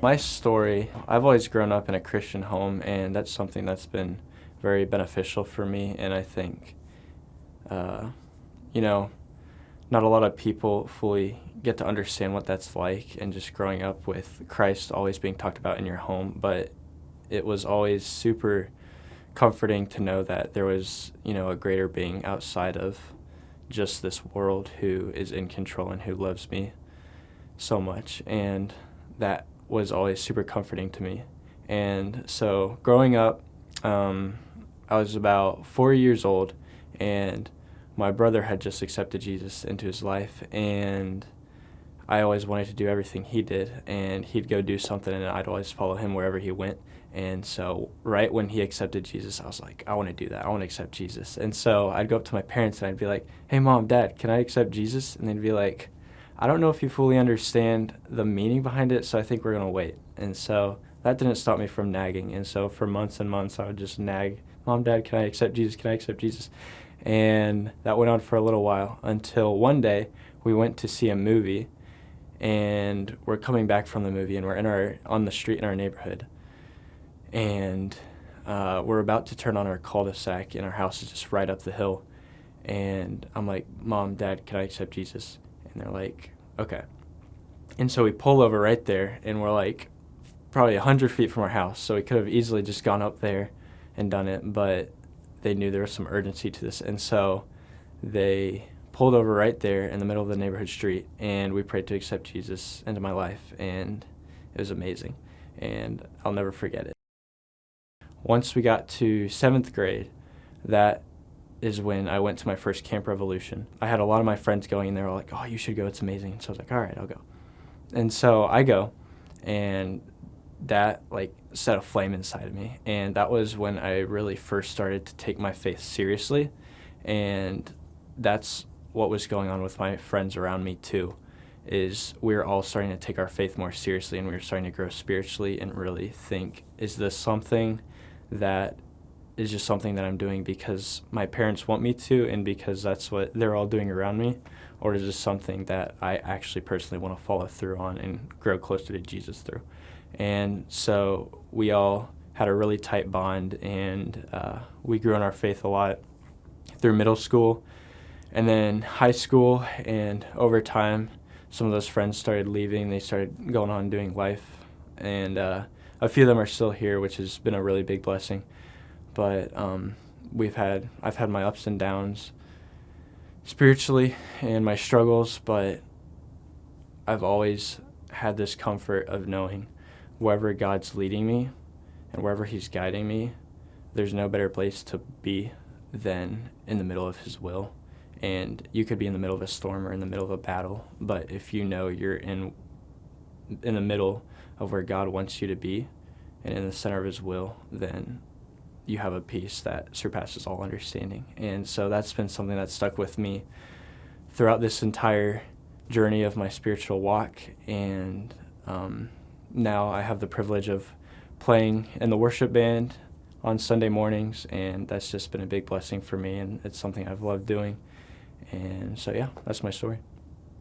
My story, I've always grown up in a Christian home, and that's something that's been very beneficial for me. And I think, uh, you know, not a lot of people fully get to understand what that's like, and just growing up with Christ always being talked about in your home. But it was always super comforting to know that there was, a greater being outside of just this world who is in control and who loves me so much. And that was always super comforting to me. And so growing up, I was about 4 years old, and my brother had just accepted Jesus into his life, and I always wanted to do everything he did, and he'd go do something, and I'd always follow him wherever he went. And so right when he accepted Jesus, I was like, I want to do that. I want to accept Jesus. And so I'd go up to my parents, and I'd be like, hey, Mom, Dad, can I accept Jesus? And they'd be like, I don't know if you fully understand the meaning behind it, so I think we're going to wait. And so that didn't stop me from nagging. And so for months and months, I would just nag, Mom, Dad, can I accept Jesus? Can I accept Jesus? And that went on for a little while until one day we went to see a movie, and we're coming back from the movie, and we're on the street in our neighborhood. And we're about to turn on our cul-de-sac, and our house is just right up the hill. And I'm like, Mom, Dad, can I accept Jesus? And they're like, okay. And so we pull over right there, and we're like probably 100 feet from our house. So we could have easily just gone up there and done it, but they knew there was some urgency to this. And so they pulled over right there in the middle of the neighborhood street, and we prayed to accept Jesus into my life, and it was amazing. And I'll never forget it. Once we got to 7th grade, that is when I went to my first Camp Revolution. I had a lot of my friends going, and they were like, oh, you should go, it's amazing. And so I was like, all right, I'll go. And so I go, and that set a flame inside of me. And that was when I really first started to take my faith seriously. And that's what was going on with my friends around me too, is we were all starting to take our faith more seriously, and we were starting to grow spiritually and really think, is this something that is just something that I'm doing because my parents want me to and because that's what they're all doing around me, or is this something that I actually personally want to follow through on and grow closer to Jesus through? And so we all had a really tight bond, and we grew in our faith a lot through middle school and then high school, and over time some of those friends started leaving. They started going on doing life, and a few of them are still here, which has been a really big blessing. But I've had my ups and downs spiritually and my struggles, but I've always had this comfort of knowing wherever God's leading me and wherever he's guiding me, there's no better place to be than in the middle of his will. And you could be in the middle of a storm or in the middle of a battle, but if you know you're in the middle of where God wants you to be and in the center of his will, then you have a peace that surpasses all understanding. And so that's been something that's stuck with me throughout this entire journey of my spiritual walk. And now I have the privilege of playing in the worship band on Sunday mornings, and that's just been a big blessing for me, and it's something I've loved doing. And so, yeah, that's my story.